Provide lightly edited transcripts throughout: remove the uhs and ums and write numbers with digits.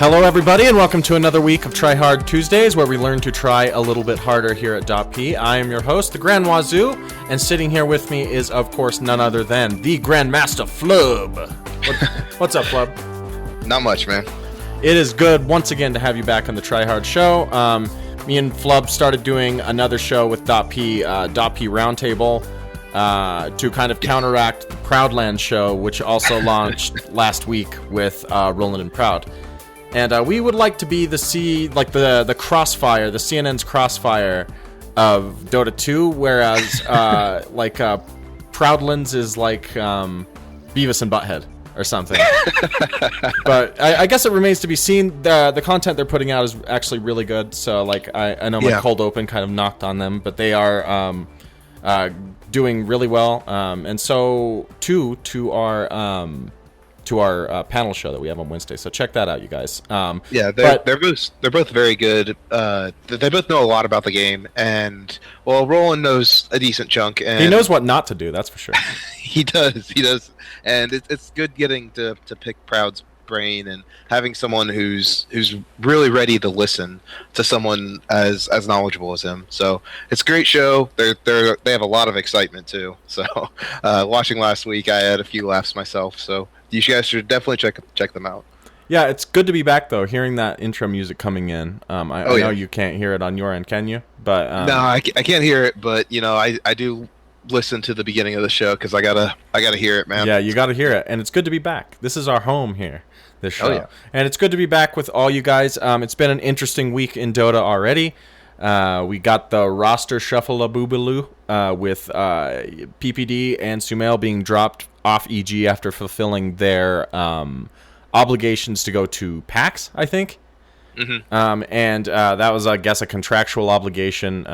Hello, everybody, and welcome to another week of Tryhard Tuesdays, where we learn to try a little bit harder here at .p. I am your host, the Grand Wazoo, and sitting here with me is, of course, none other than the Grandmaster Flub. What's up, Flub? Not much, man. It is good once again to have you back on the Tryhard Show. Me and Flub started doing another show with .p Roundtable to kind of counteract the Proudland show, which also launched last week with Roland and Proud. And we would like to be the crossfire, the CNN's crossfire of Dota 2, whereas Proudlands is like Beavis and Butthead or something. But I guess it remains to be seen. The content they're putting out is actually really good. So I know my cold open kind of knocked on them, but they are doing really well. And so to our panel show that we have on Wednesday. So check that out, you guys. They're both very good. They both know a lot about the game, and Roland knows a decent chunk. And he knows what not to do. That's for sure. He does, and it's good getting to pick Proud's brain and having someone who's really ready to listen to someone as knowledgeable as him. So it's a great show. They have a lot of excitement too. So watching last week, I had a few laughs myself. So you guys should definitely check them out. Yeah, it's good to be back though. Hearing that intro music coming in. I know you can't hear it on your end, can you? But no, I can't hear it. But I do listen to the beginning of the show because I gotta hear it, man. Yeah, you gotta hear it, and it's good to be back. This is our home here. This show, and it's good to be back with all you guys. It's been an interesting week in Dota already. We got the roster shuffle-a-boobaloo with PPD and Sumail being dropped off EG after fulfilling their obligations to go to PAX, I think. Mm-hmm. And that was, I guess, a contractual obligation.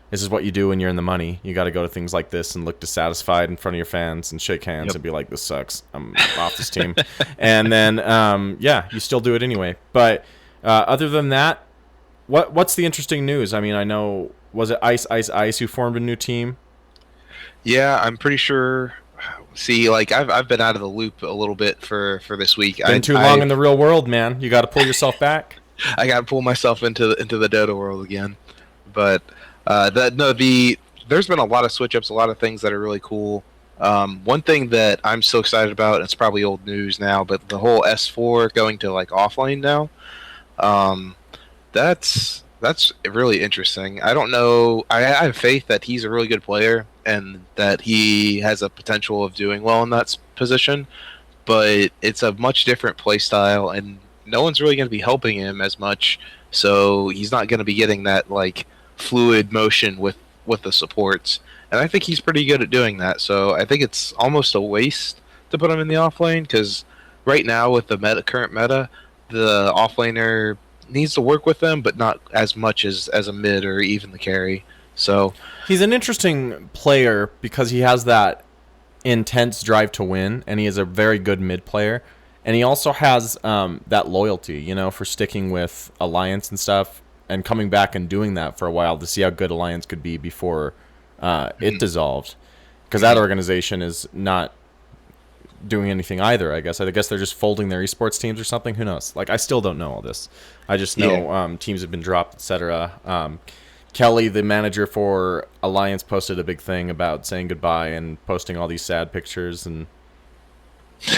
This is what you do when you're in the money. You got to go to things like this and look dissatisfied in front of your fans and shake hands and be like, this sucks. I'm off this team. And then, you still do it anyway. But other than that, what's the interesting news? I mean, I know, was it Ice who formed a new team? Yeah, I'm pretty sure. See, I've been out of the loop a little bit for this week. Been too long in the real world, man. You got to pull yourself back. I got to pull myself into the Dota world again. But there's been a lot of switch ups, a lot of things that are really cool. One thing that I'm so excited about, and it's probably old news now, but the whole S4 going to offlane now. That's really interesting. I don't know. I have faith that he's a really good player and that he has a potential of doing well in that position, but it's a much different play style, and no one's really going to be helping him as much, so he's not going to be getting that fluid motion with the supports, and I think he's pretty good at doing that. So I think it's almost a waste to put him in the offlane, because right now with the current meta, the offlaner needs to work with them, but not as much as a mid or even the carry. So he's an interesting player because he has that intense drive to win, and he is a very good mid player, and he also has that loyalty, for sticking with Alliance and stuff, and coming back and doing that for a while to see how good Alliance could be before it dissolved, because that organization is not doing anything either. I guess they're just folding their esports teams or something. Who knows? I still don't know all this. I just know teams have been dropped, etc. Kelly, the manager for Alliance, posted a big thing about saying goodbye and posting all these sad pictures and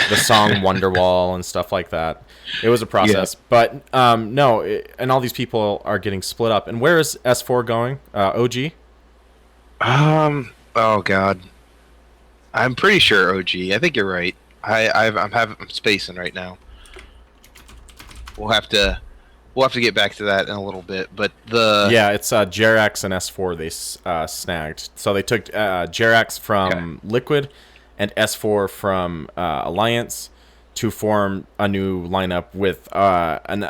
the song Wonderwall and stuff like that. It was a process. But and all these people are getting split up. And where is S4 going? OG? Oh god, I'm pretty sure OG. I think you're right. I'm spacing right now. We'll have to get back to that in a little bit. But it's Jerax and S4 they snagged. So they took Jerax from Liquid and S4 from Alliance to form a new lineup with an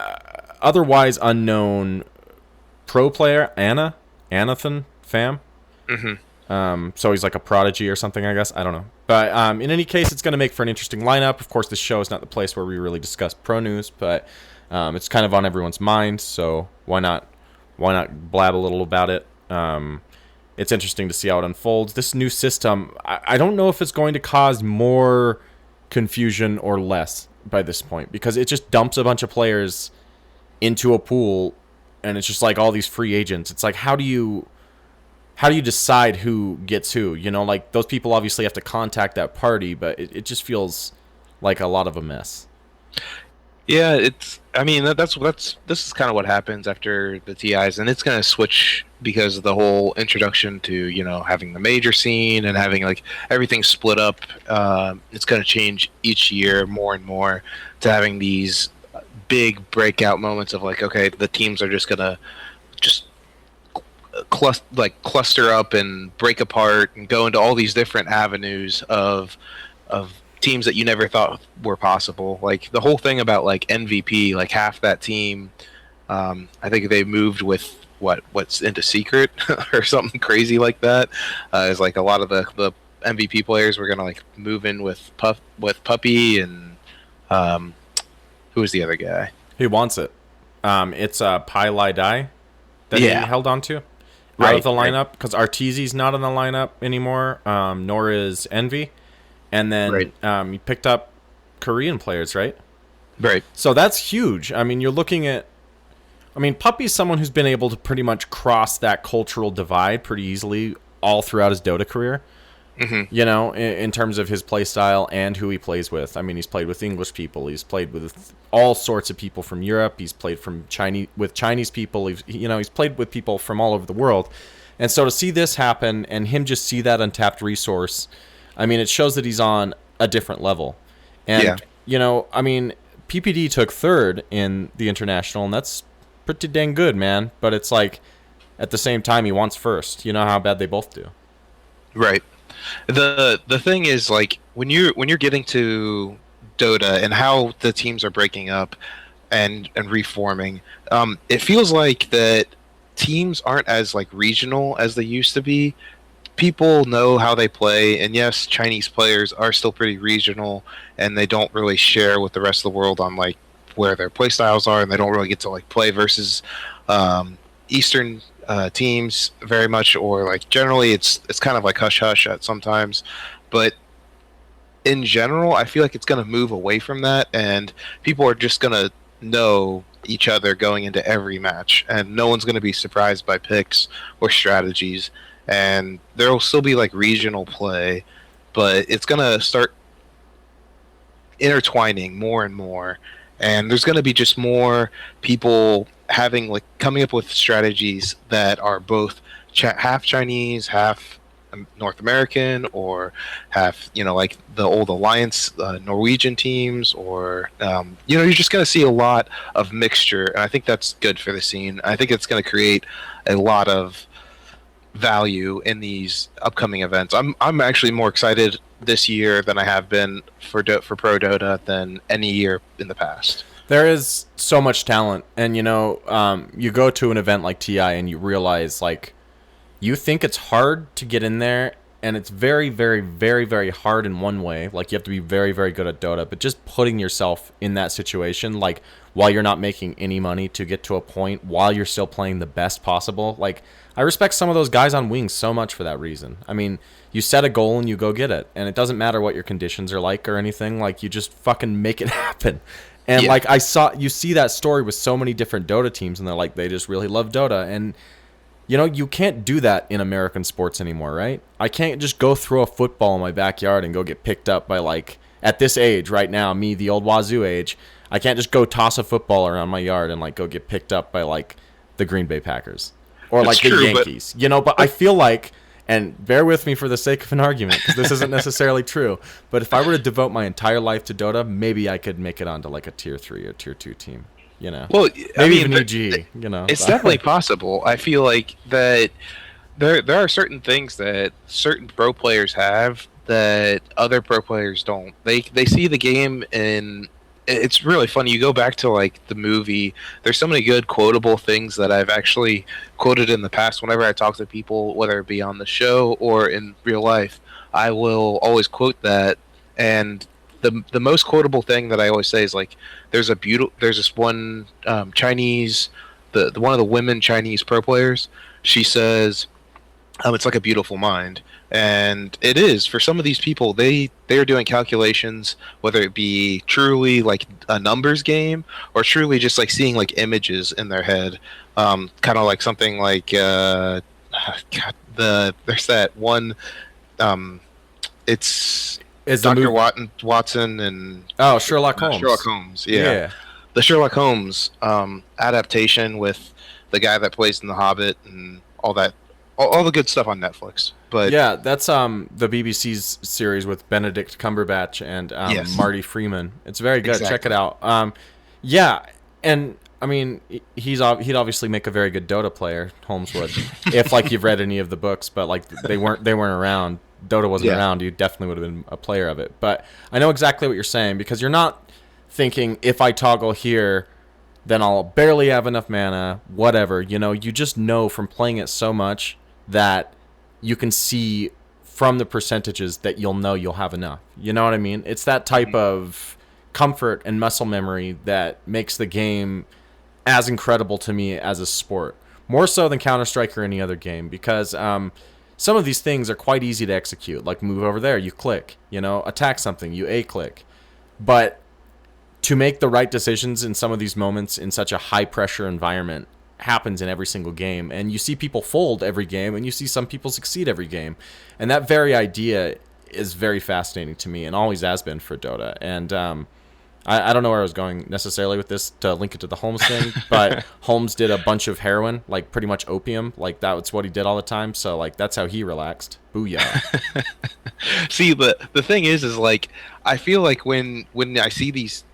otherwise unknown pro player, Anathan Pham. Mm-hmm. So he's like a prodigy or something, I guess. I don't know. But in any case, it's going to make for an interesting lineup. Of course, this show is not the place where we really discuss pro news, but it's kind of on everyone's mind, so why not blab a little about it? It's interesting to see how it unfolds. This new system, I don't know if it's going to cause more confusion or less. by this point, because it just dumps a bunch of players into a pool, and it's just like all these free agents. It's like, how do you decide who gets who? You know, like those people obviously have to contact that party, but it just feels like a lot of a mess. Yeah, I mean, this is kind of what happens after the TIs, and it's going to switch because of the whole introduction to, having the major scene and having like everything split up. It's going to change each year more and more to having these big breakout moments of like, okay, the teams are just going to just cluster up and break apart and go into all these different avenues of teams that you never thought were possible. Like the whole thing about like MVP, like half that team, I think they moved with what's into secret or something crazy like that. It's like a lot of the MVP players were gonna like move in with Puppy and who was the other guy? He wants it. It's Pai Lai Dai that he held on to out of the lineup, because Arteezy's not in the lineup anymore, nor is Envy. And then you picked up Korean players, right? Right. So that's huge. I mean, you're looking at... I mean, Puppy's someone who's been able to pretty much cross that cultural divide pretty easily all throughout his Dota career. Mm-hmm. You know, in terms of his play style and who he plays with. I mean, he's played with English people. He's played with all sorts of people from Europe. He's played with Chinese people. He's played with people from all over the world. And so to see this happen and him just see that untapped resource... I mean, it shows that he's on a different level. And, I mean, PPD took third in the international, and that's pretty dang good, man. But it's like, at the same time, he wants first. You know how bad they both do. Right. The thing is, like, when you're getting to Dota and how the teams are breaking up and reforming, it feels like that teams aren't as, like, regional as they used to be. People know how they play, and yes, Chinese players are still pretty regional, and they don't really share with the rest of the world on like where their play styles are, and they don't really get to like play versus Eastern teams very much, or like generally it's kind of like hush hush at sometimes, but in general, I feel like it's going to move away from that, and people are just going to know each other going into every match, and no one's going to be surprised by picks or strategies. And there will still be like regional play, but it's going to start intertwining more and more. And there's going to be just more people having like coming up with strategies that are both half Chinese, half North American, or half, like the old Alliance Norwegian teams, or, you're just going to see a lot of mixture. And I think that's good for the scene. I think it's going to create a lot of value in these upcoming events. I'm actually more excited this year than I have been for Pro Dota than any year in the past. There is so much talent, and you go to an event like TI and you realize like you think it's hard to get in there, and it's very, very, very, very hard in one way. Like you have to be very, very good at Dota, but just putting yourself in that situation, like while you're not making any money to get to a point while you're still playing the best possible, like I respect some of those guys on Wings so much for that reason. I mean, you set a goal and you go get it. And it doesn't matter what your conditions are like or anything. Like, you just fucking make it happen. And, like, you see that story with so many different Dota teams, and they're like, they just really love Dota. And, you can't do that in American sports anymore, right? I can't just go throw a football in my backyard and go get picked up by, like, at this age right now, me, the old Wazoo age, I can't just go toss a football around my yard and, like, go get picked up by, like, the Green Bay Packers. Or like the Yankees, but I feel like, and bear with me for the sake of an argument, because this isn't necessarily true, but if I were to devote my entire life to Dota, maybe I could make it onto like a tier 3 or tier 2 team, Well, maybe even EG, It's definitely possible. I feel like that there are certain things that certain pro players have that other pro players don't. They see the game in... It's really funny. You go back to like the movie. There's so many good quotable things that I've actually quoted in the past. Whenever I talk to people, whether it be on the show or in real life, I will always quote that. And the most quotable thing that I always say is like, there's this one Chinese, one of the women Chinese pro players. She says, It's like a beautiful mind, and it is for some of these people. They are doing calculations, whether it be truly like a numbers game or truly just like seeing like images in their head, kind of like something like God, there's that one. Um, it's Is the Doctor movie? Watson and Oh, Sherlock Holmes. Sherlock Holmes. Yeah, Yeah. the Sherlock Holmes adaptation with the guy that plays in The Hobbit and all that, all the good stuff on Netflix. But Yeah, that's the BBC's series with Benedict Cumberbatch and yes, Marty Freeman. It's very good. Check it exactly. out. Yeah, and I mean, he'd obviously make a very good Dota player, Holmes would, if like you've read any of the books. But like they weren't around. Dota wasn't Yeah, around. You definitely would have been a player of it. But I know exactly what you're saying because you're not thinking if I toggle here, then I'll barely have enough mana. Whatever, you just know from playing it so much that you can see from the percentages that you'll know you'll have enough. You know what I mean? It's that type of comfort and muscle memory that makes the game as incredible to me as a sport. More so than Counter-Strike or any other game because some of these things are quite easy to execute. Like move over there, you click. Attack something, you A-click. But to make the right decisions in some of these moments in such a high-pressure environment happens in every single game, and you see people fold every game, and you see some people succeed every game, and that very idea is very fascinating to me, and always has been for Dota. And I don't know where I was going necessarily with this to link it to the Holmes thing, but Holmes did a bunch of heroin, like pretty much opium, like that's what he did all the time. So like that's how he relaxed. Booyah! see, the thing is like I feel like when I see these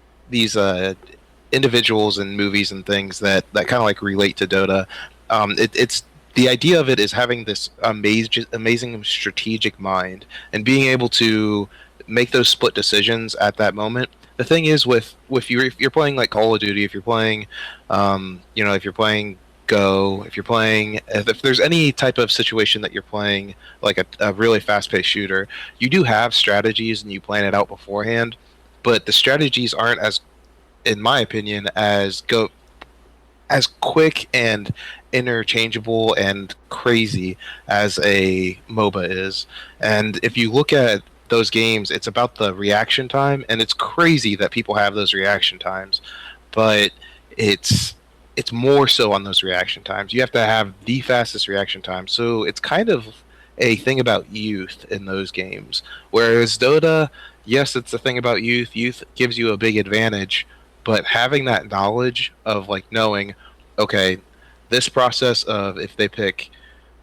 individuals and movies and things that kind of like relate to Dota, it's the idea of it is having this amazing strategic mind and being able to make those split decisions at that moment. The thing is with you, if you're playing like Call of Duty, if you're playing, if you're playing Go, if there's any type of situation that you're playing like a really fast-paced shooter, you do have strategies and you plan it out beforehand, but the strategies aren't as, in my opinion, as quick and interchangeable and crazy as a MOBA is. And if you look at those games, it's about the reaction time, and it's crazy that people have those reaction times, but it's more so on those reaction times. You have to have the fastest reaction time. So it's kind of a thing about youth in those games. Whereas Dota, yes, it's a thing about youth. Youth gives you a big advantage, but having that knowledge of like knowing, okay, this process of if they pick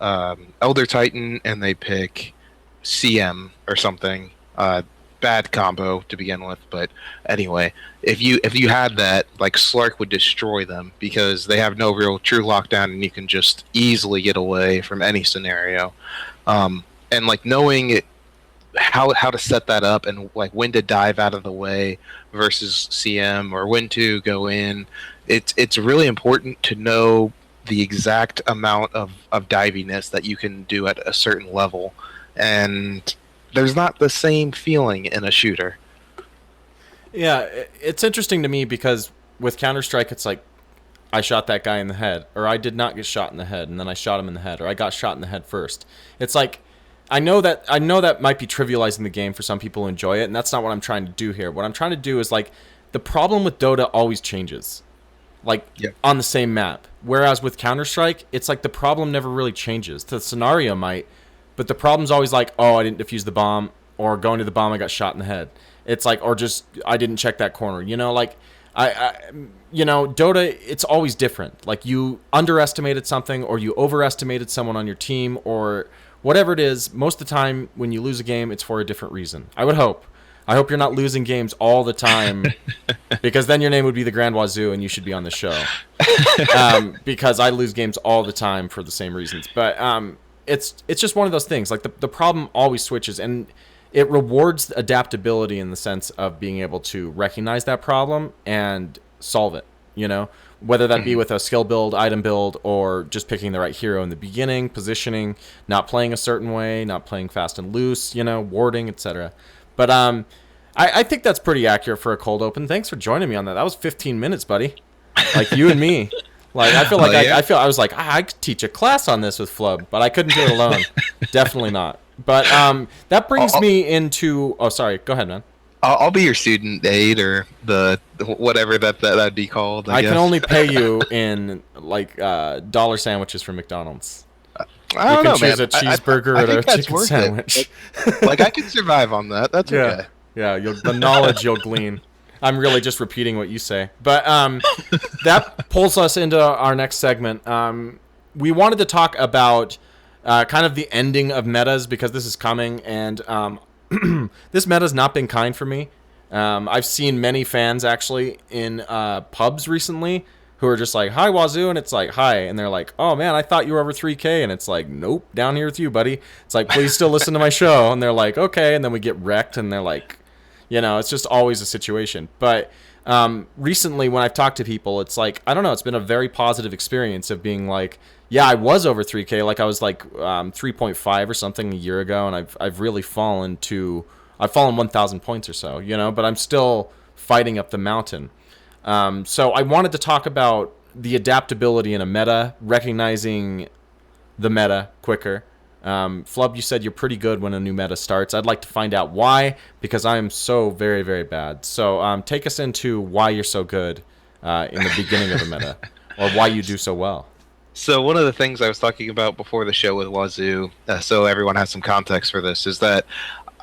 Elder Titan and they pick CM or something, bad combo to begin with. But anyway, if you had that, like Slark would destroy them because they have no real true lockdown, and you can just easily get away from any scenario. And like knowing how to set that up and like when to dive out of the way versus CM or when to go in, it's really important to know the exact amount of diviness that you can do at a certain level, and there's not the same feeling in a shooter. Yeah, it's interesting to me because with Counter-Strike, it's like I shot that guy in the head, or I did not get shot in the head, and then I shot him in the head, or I got shot in the head first. It's like I know that might be trivializing the game for some people who enjoy it, and that's not what I'm trying to do here. What I'm trying to do is like the problem with Dota always changes, like Yeah. on the same map. Whereas with Counter-Strike, it's like the problem never really changes. The scenario might, but the problem's always like, oh, I didn't defuse the bomb, or going to the bomb, I got shot in the head. It's like, or just I didn't check that corner. Like Dota, it's always different. Like you underestimated something, or you overestimated someone on your team, or whatever it is. Most of the time, when you lose a game, it's for a different reason. I would hope. I hope you're not losing games all the time, because then your name would be the Grand Wazoo, and you should be on the show. Because I lose games all the time for the same reasons. But it's just one of those things. Like the problem always switches, and it rewards adaptability in the sense of being able to recognize that problem and solve it. Whether that be with a skill build, item build, or just picking the right hero in the beginning, positioning, not playing a certain way, not playing fast and loose, warding, etc. But I think that's pretty accurate for a cold open. Thanks for joining me on that. That was 15 minutes, buddy. Like you and me. Like I feel like Oh, yeah? I was like I could teach a class on this with Flub, but I couldn't do it alone. Definitely not. But that I'll, brings I'll, me into. Oh, sorry. Go ahead, man. I'll be your student aide or the whatever that'd be called. I I can guess. only pay you in like dollar sandwiches from McDonald's. I You don't can know, choose man. a cheeseburger I or a think that's chicken worth sandwich. it. Like I can survive on that. That's Yeah, okay. yeah. The knowledge you'll glean. I'm really just repeating what you say, but that pulls us into our next segment. We wanted to talk about kind of the ending of metas because this is coming, and this meta's not been kind for me. I've seen many fans actually in pubs recently who are just like, "Hi, Wazoo," and it's like, "Hi," and they're like, "Oh man, I thought you were over 3K," and it's like, "Nope, down here with you, buddy." It's like, "Please still listen to my show," and they're like, "Okay," and then we get wrecked, and they're like, it's just always a situation. But recently, when I've talked to people, it's like, I don't know, it's been a very positive experience of being like, yeah, I was over 3K, like I was like 3.5 or something a year ago, and I've really I've fallen 1,000 points or so, but I'm still fighting up the mountain. So I wanted to talk about the adaptability in a meta, recognizing the meta quicker. Flub, you said you're pretty good when a new meta starts. I'd like to find out why, because I am so very, very bad. So take us into why you're so good in the beginning of a meta, or why you do so well. So one of the things I was talking about before the show with Wazoo, so everyone has some context for this, is that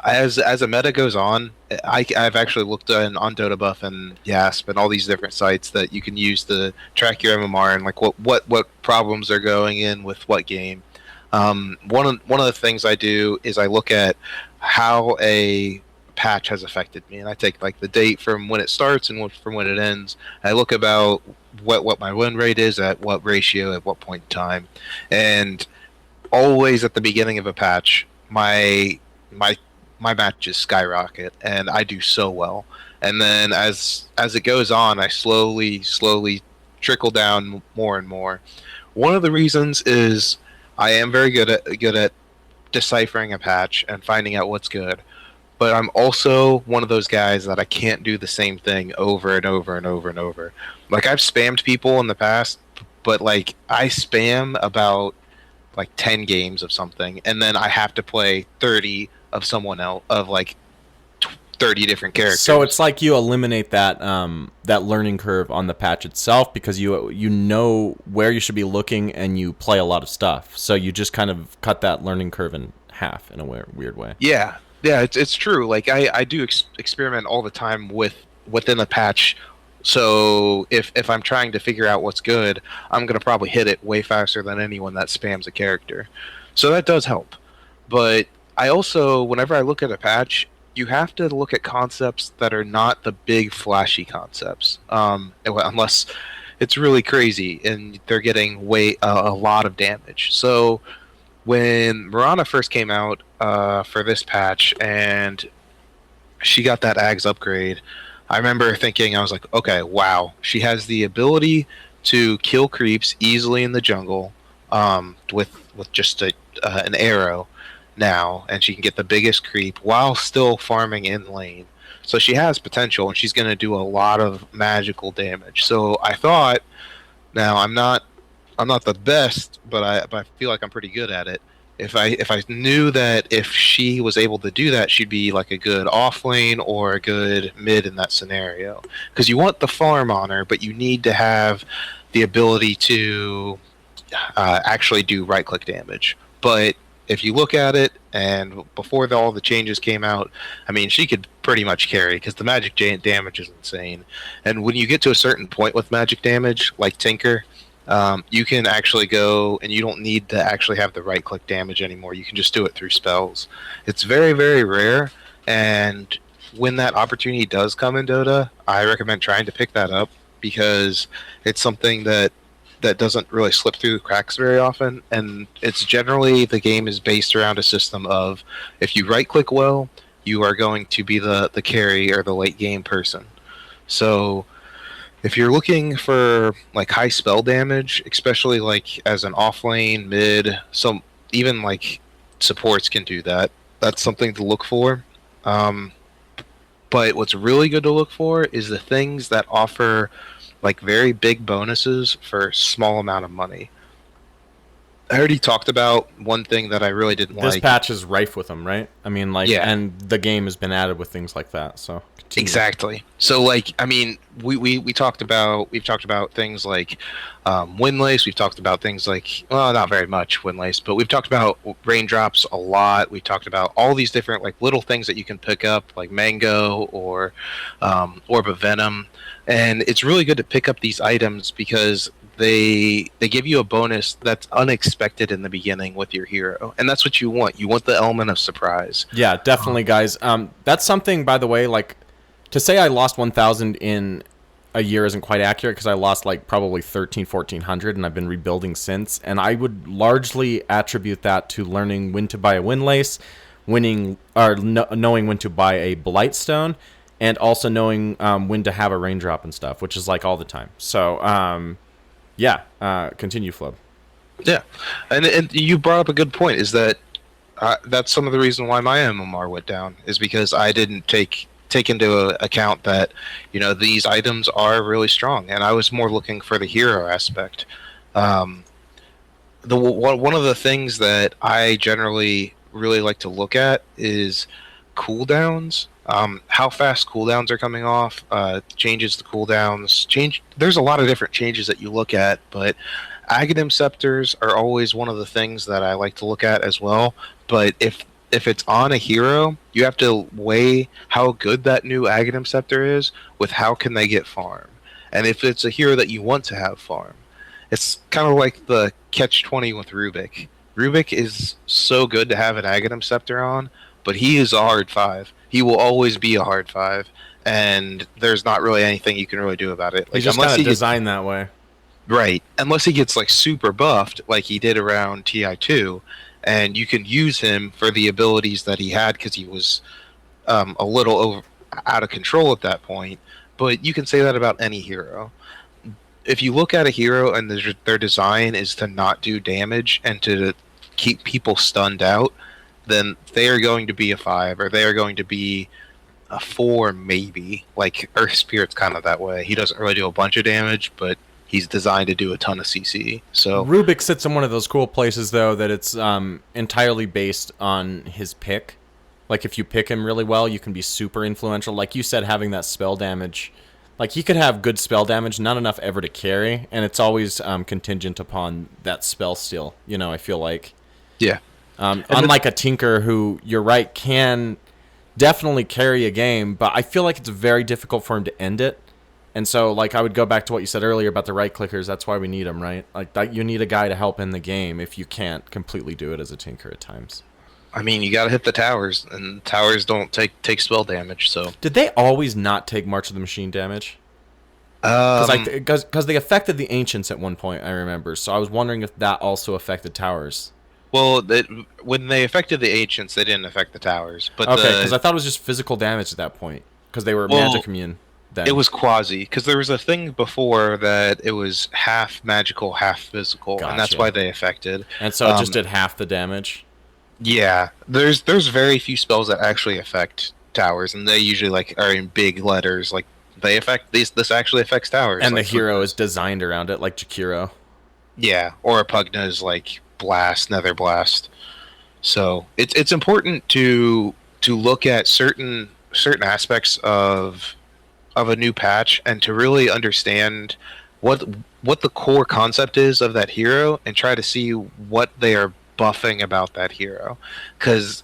as a meta goes on, I've actually looked on Dota Buff and Yasp and all these different sites that you can use to track your MMR and like what problems are going in with what game. One of the things I do is I look at how a patch has affected me, and I take like the date from when it starts and from when it ends. I look about what my win rate is at what ratio at what point in time, and always at the beginning of a patch, my matches skyrocket, and I do so well. And then as it goes on, I slowly trickle down more and more. One of the reasons is I am very good at deciphering a patch and finding out what's good, but I'm also one of those guys that I can't do the same thing over and over and over and over. Like I've spammed people in the past, but like I spam about like 10 games of something, and then I have to play 30 of someone else of like 30 different characters. So it's like you eliminate that that learning curve on the patch itself because you know where you should be looking and you play a lot of stuff. So you just kind of cut that learning curve in half in a weird way. Yeah, it's true. Like I do experiment all the time within a patch. So if I'm trying to figure out what's good, I'm gonna probably hit it way faster than anyone that spams a character. So that does help. But I also, whenever I look at a patch, you have to look at concepts that are not the big flashy concepts, unless it's really crazy and they're getting a lot of damage. So when Mirana first came out for this patch and she got that Ags upgrade, I remember thinking, I was like, okay, wow, she has the ability to kill creeps easily in the jungle with just an arrow now, and she can get the biggest creep while still farming in lane. So she has potential, and she's going to do a lot of magical damage. So I thought, now I'm not the best, but I feel like I'm pretty good at it. If I knew that if she was able to do that, she'd be like a good off lane or a good mid in that scenario. Because you want the farm on her, but you need to have the ability to actually do right click damage. But if you look at it, and before all the changes came out, I mean, she could pretty much carry because the magic damage is insane. And when you get to a certain point with magic damage, like Tinker, you can actually go and you don't need to actually have the right click damage anymore. You can just do it through spells. It's very, very rare, and when that opportunity does come in Dota, I recommend trying to pick that up because it's something that doesn't really slip through the cracks very often, and it's generally the game is based around a system of if you right click well, you are going to be the carry or the late game person. So if you're looking for like high spell damage, especially like as an off lane mid, some even like supports can do that. That's something to look for. But what's really good to look for is the things that offer like very big bonuses for a small amount of money. I already talked about one thing that I really didn't This like. patch is rife with them, right? I mean, like, Yeah, and the game has been added with things like that. So continue. exactly. So like, I mean, we've talked about things like wind lace. We've talked about things like, well, not very much wind lace, but we've talked about raindrops a lot. We've talked about all these different like little things that you can pick up, like mango or orb of venom, and it's really good to pick up these items because they give you a bonus that's unexpected in the beginning with your hero, and that's what you want. You want the element of surprise. Yeah, definitely, guys. That's something, by the way, like, to say I lost 1,000 in a year isn't quite accurate because I lost like probably 1,400 and I've been rebuilding since. And I would largely attribute that to learning when to buy a windlace, knowing when to buy a blightstone, and also knowing when to have a raindrop and stuff, which is like all the time. So continue, Flub. Yeah, and you brought up a good point. Is that that's some of the reason why my MMR went down is because I didn't take into account that these items are really strong, and I was more looking for the hero aspect. One of the things that I generally really like to look at is cooldowns. How fast cooldowns are coming off, changes to cooldowns. There's a lot of different changes that you look at, but Aghanim Scepters are always one of the things that I like to look at as well. But if it's on a hero, you have to weigh how good that new Aghanim Scepter is with how can they get farm. And if it's a hero that you want to have farm, it's kind of like the catch-20 with Rubik. Rubik is so good to have an Aghanim Scepter on, but he is a hard 5. He will always be a hard 5, and there's not really anything you can really do about it. Like, he's just kind of designed that way. Right. Unless he gets like super buffed like he did around TI2, and you can use him for the abilities that he had because he was a little out of control at that point. But you can say that about any hero. If you look at a hero and their design is to not do damage and to keep people stunned out, then they are going to be a 5, or they are going to be a 4 maybe. Like Earth Spirit's kind of that way. He doesn't really do a bunch of damage, but he's designed to do a ton of CC. So Rubik sits in one of those cool places, though, that it's entirely based on his pick. Like, if you pick him really well, you can be super influential. Like you said, having that spell damage. Like, he could have good spell damage, not enough ever to carry, and it's always contingent upon that spell steal, I feel like. Yeah. Unlike a Tinker who, you're right, can definitely carry a game, but I feel like it's very difficult for him to end it. And so, like, I would go back to what you said earlier about the right clickers. That's why we need them, right? Like, that, you need a guy to help in the game if you can't completely do it as a Tinker at times. I mean, you got to hit the towers, and towers don't take spell damage. So did they always not take March of the Machine damage? Because they affected the Ancients at one point, I remember. So I was wondering if that also affected towers. Well, when they affected the Ancients, they didn't affect the towers. But okay, because I thought it was just physical damage at that point, because they were magic immune. Then. It was quasi, because there was a thing before that it was half magical, half physical, and that's why they affected. And so it just did half the damage? Yeah. There's very few spells that actually affect towers, and they usually are in big letters, like they affect this actually affects towers. And the hero is designed around it, like Jakiro. Yeah, or Pugna's like Blast, Nether Blast. So it's important to look at certain aspects of a new patch and to really understand what the core concept is of that hero and try to see what they are buffing about that hero. Because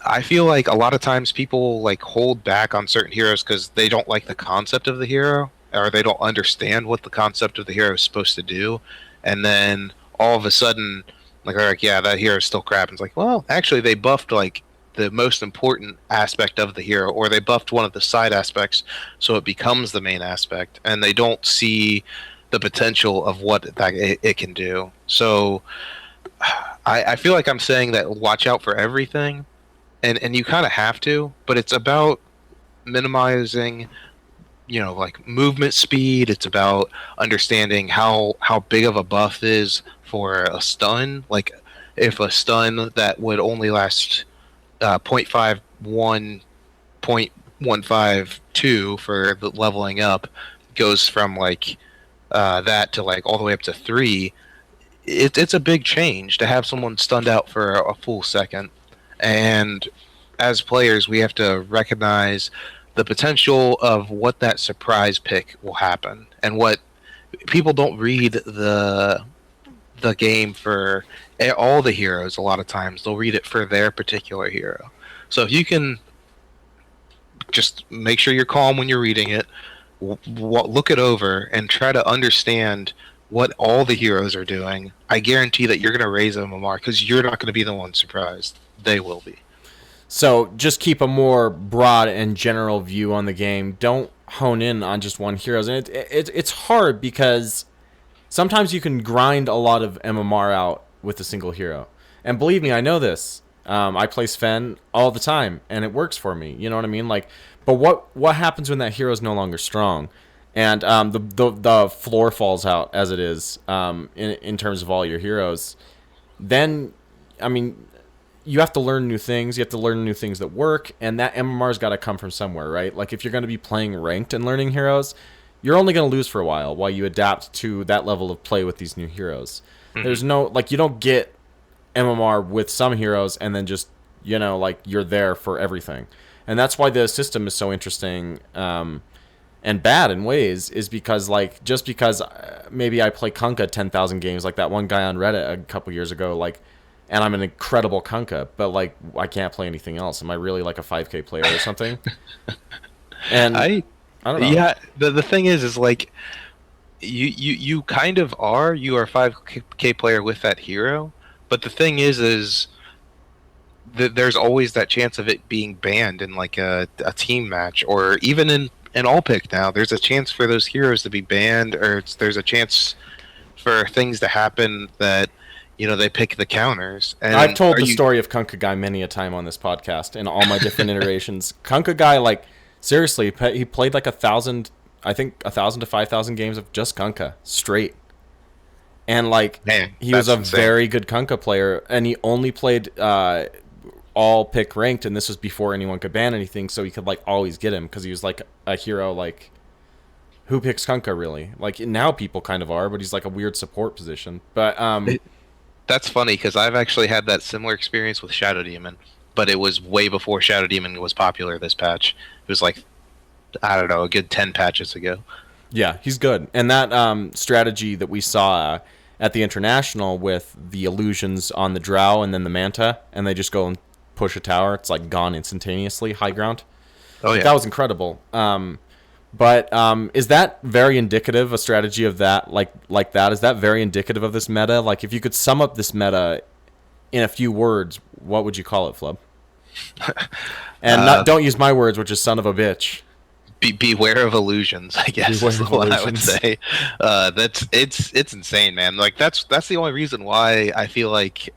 I feel like a lot of times people hold back on certain heroes because they don't like the concept of the hero, or they don't understand what the concept of the hero is supposed to do, and then all of a sudden they're like, yeah, that hero is still crap. And it's like, well, actually they buffed the most important aspect of the hero, or they buffed one of the side aspects so it becomes the main aspect, and they don't see the potential of what it can do. So I feel like I'm saying that watch out for everything, and you kind of have to, but it's about minimizing movement speed. It's about understanding how big of a buff is for a stun. Like if a stun that would only last 0.51, 0.152 for the leveling up goes from like that to like all the way up to 3, it's a big change to have someone stunned out for a full second. And as players, we have to recognize the potential of what that surprise pick will happen, and what people don't read the game for all the heroes. A lot of times they'll read it for their particular hero. So if you can just make sure you're calm when you're reading it, look it over and try to understand what all the heroes are doing, I guarantee that you're going to raise MMR, because you're not going to be the one surprised. They will be. So just keep a more broad and general view on the game. Don't hone in on just one hero. And it's hard because sometimes you can grind a lot of MMR out with a single hero. And believe me, I know this. I play Sven all the time, and it works for me. You know what I mean? Like, but what happens when that hero is no longer strong, and the floor falls out as it is in terms of all your heroes? Then, I mean, you have to learn new things. You have to learn new things that work, and that MMR's got to come from somewhere, right? Like, if you're going to be playing ranked and learning heroes, you're only going to lose for a while you adapt to that level of play with these new heroes. Mm-hmm. There's no, like, you don't get MMR with some heroes and then just, you know, like, you're there for everything. And that's why the system is so interesting and bad in ways, is because, like, just because maybe I play Kunkka 10,000 games, like that one guy on Reddit a couple years ago, like, and I'm an incredible Kunkka, but, like, I can't play anything else. Am I really, like, a 5K player or something? And I don't know. Yeah, the thing is like, you kind of are. You are a 5K player with that hero, but the thing is that there's always that chance of it being banned in, like, a team match, or even in all pick now. There's a chance for those heroes to be banned, or there's a chance for things to happen that, you know, they pick the counters. And I've told the story of Kunkka Guy many a time on this podcast in all my different iterations. Kunkka Guy, like, seriously, he played like 1,000 to 5,000 games of just Kunkka straight. And, like, man, he was a insane, very good Kunkka player, and he only played all pick ranked, and this was before anyone could ban anything, so he could, like, always get him, because he was, like, a hero, like, who picks Kunkka, really? Like, now people kind of are, but he's, like, a weird support position. But, that's funny, because I've actually had that similar experience with Shadow Demon, but it was way before Shadow Demon was popular this patch. It was like, I don't know, a good 10 patches ago. Yeah, he's good. And that strategy that we saw at the International with the illusions on the Drow and then the Manta, and they just go and push a tower, it's like gone instantaneously, high ground. Oh, yeah. That was incredible. But is that very indicative, a strategy of that, like that? Is that very indicative of this meta? Like, if you could sum up this meta in a few words, what would you call it, Flub? And don't use my words, which is son of a bitch. Beware of illusions, I guess is what I would say. It's insane, man. Like, that's the only reason why I feel like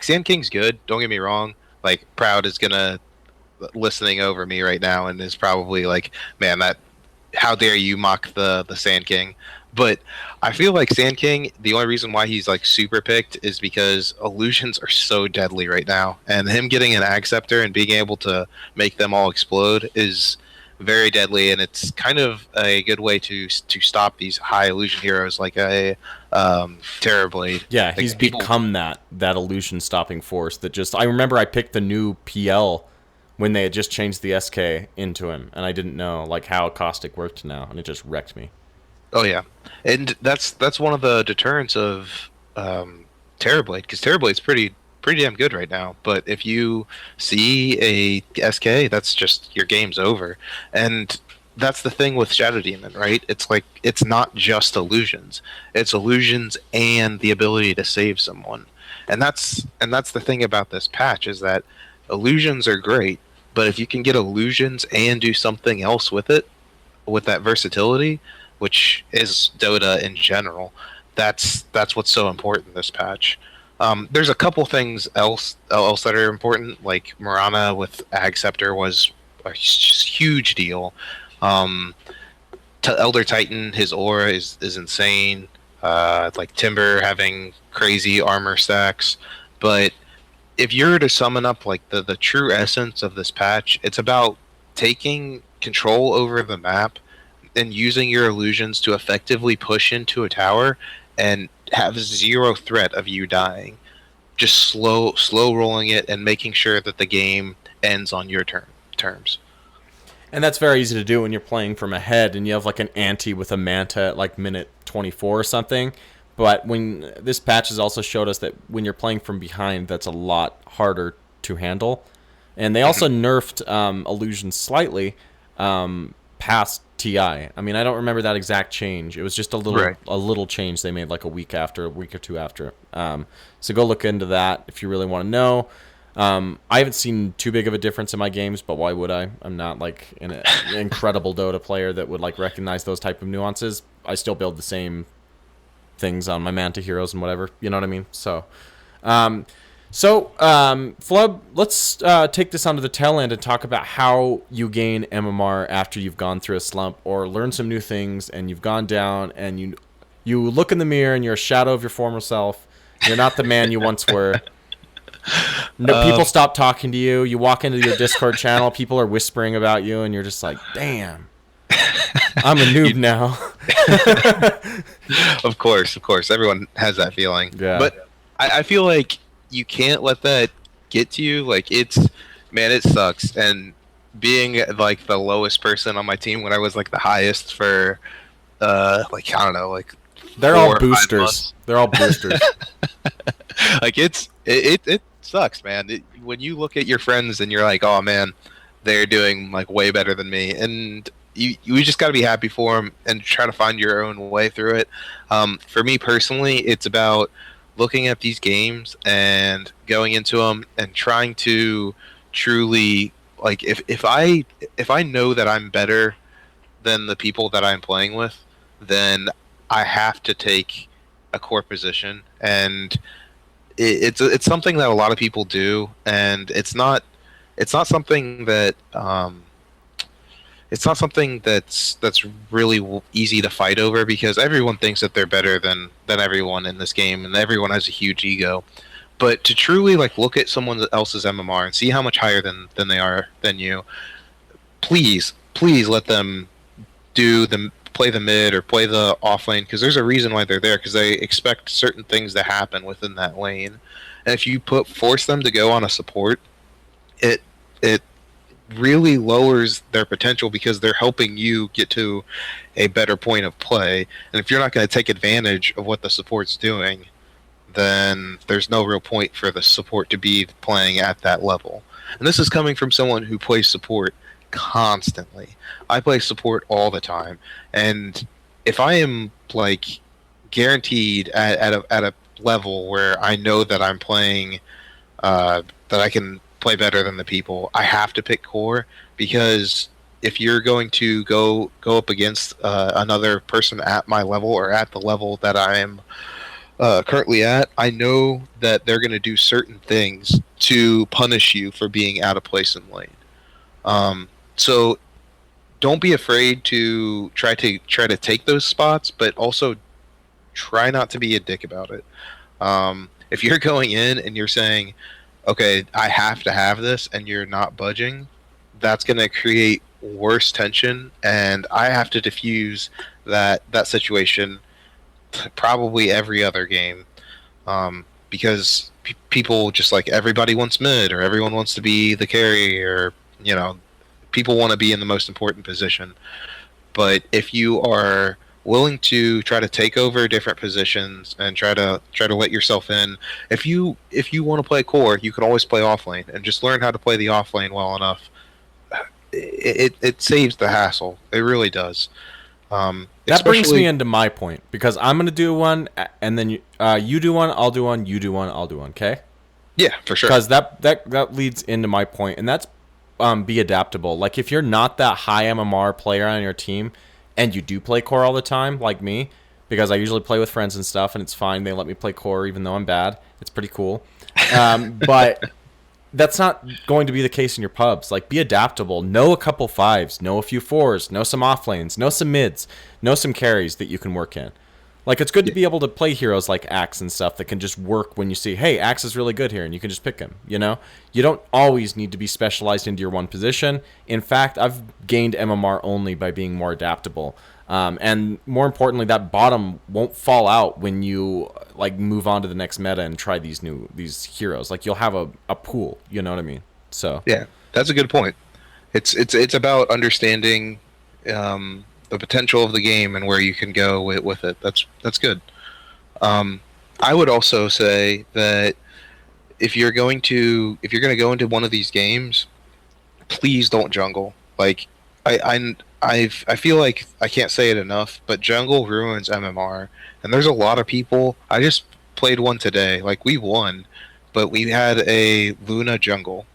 Sand King's good. Don't get me wrong. Like, Proud is gonna listening over me right now and is probably like, man, that, how dare you mock the Sand King? But I feel like Sand King, the only reason why he's, like, super picked is because illusions are so deadly right now, and him getting an Ag Scepter and being able to make them all explode is very deadly, and it's kind of a good way to stop these high illusion heroes like a Terrorblade. Yeah, like, he's become that illusion stopping force that just, I remember I picked the new PL when they had just changed the SK into him, and I didn't know, like, how Caustic worked now, and it just wrecked me. Oh yeah, and that's one of the deterrents of Terrorblade, because Terrorblade's pretty damn good right now. But if you see a SK, that's just, your game's over. And that's the thing with Shadow Demon, right? It's like, it's not just illusions; it's illusions and the ability to save someone. And that's the thing about this patch, is that illusions are great, but if you can get illusions and do something else with it, with that versatility, which is Dota in general, that's what's so important this patch. There's a couple things else that are important, like Mirana with Ag Scepter was a huge deal. Elder Titan, his aura is insane. Like Timber having crazy armor stacks. But if you're to summon up, like, the true essence of this patch, it's about taking control over the map and using your illusions to effectively push into a tower and have zero threat of you dying. Just slow rolling it and making sure that the game ends on your terms. And that's very easy to do when you're playing from ahead and you have like an ante with a manta at like minute 24 or something. But when this patch has also showed us that when you're playing from behind, that's a lot harder to handle. And they also nerfed illusions slightly past TI. I mean, I don't remember that exact change. It was just a little change they made like a week or two after. So go look into that if you really want to know. I haven't seen too big of a difference in my games, but why would I? I'm not like an incredible Dota player that would like recognize those type of nuances. I still build the same things on my Manta heroes and whatever. You know what I mean? So, Flub, let's take this onto the tail end and talk about how you gain MMR after you've gone through a slump or learned some new things and you've gone down and you look in the mirror and you're a shadow of your former self. You're not the man you once were. No, people stop talking to you. You walk into your Discord channel, people are whispering about you, and you're just like, damn, I'm a noob now. Of course. Everyone has that feeling. Yeah. But I feel like you can't let that get to you. Like, it sucks. And being, like, the lowest person on my team when I was, like, the highest for, like, I don't know, like... They're all boosters. They're all boosters. Like, it sucks, man. When you look at your friends and you're like, oh, man, they're doing, like, way better than me. And you just got to be happy for them and try to find your own way through it. For me personally, it's about looking at these games and going into them and trying to truly, like, if I know that I'm better than the people that I'm playing with, then I have to take a core position. And it's something that a lot of people do, and it's not something that it's not something that's really easy to fight over, because everyone thinks that they're better than everyone in this game, and everyone has a huge ego. But to truly, like, look at someone else's MMR and see how much higher than they are than you, please let them play the mid or play the off lane, because there's a reason why they're there, because they expect certain things to happen within that lane. And if you force them to go on a support, it really lowers their potential, because they're helping you get to a better point of play. And if you're not going to take advantage of what the support's doing, then there's no real point for the support to be playing at that level. And this is coming from someone who plays support constantly. I play support all the time, and if I am, like, guaranteed at a level where I know that I'm playing that I can play better than the people, I have to pick core, because if you're going to go up against another person at my level or at the level that I am currently at, I know that they're going to do certain things to punish you for being out of place in lane. So don't be afraid to try to take those spots, but also try not to be a dick about it. If you're going in and you're saying, okay, I have to have this, and you're not budging, that's going to create worse tension, and I have to diffuse that situation probably every other game, because people just, like, everybody wants mid, or everyone wants to be the carry, or, you know, people want to be in the most important position. But if you are willing to try to take over different positions and try to let yourself in, if you want to play core, you can always play offlane, and just learn how to play the offlane well enough. It saves the hassle. It really does. That brings me into my point, because I'm going to do one, and then you do one, I'll do one, you do one, I'll do one, okay? Yeah, for sure. Because that leads into my point, and that's be adaptable. Like, if you're not that high MMR player on your team, and you do play core all the time, like me, because I usually play with friends and stuff, and it's fine, they let me play core even though I'm bad. It's pretty cool. But that's not going to be the case in your pubs. Like, be adaptable. Know a couple fives. Know a few fours. Know some off lanes. Know some mids. Know some carries that you can work in. Like, it's good to be able to play heroes like Axe and stuff that can just work when you see, hey, Axe is really good here, and you can just pick him, you know? You don't always need to be specialized into your one position. In fact, I've gained MMR only by being more adaptable. And more importantly, that bottom won't fall out when you, like, move on to the next meta and try these heroes. Like, you'll have a pool, you know what I mean? So Yeah, that's a good point. It's about understanding the potential of the game and where you can go with it. That's good. I would also say that if you're going to go into one of these games, please don't jungle. Like I feel like I can't say it enough, but jungle ruins MMR, and there's a lot of people. I just played one today. Like, we won, but we had a Luna jungle,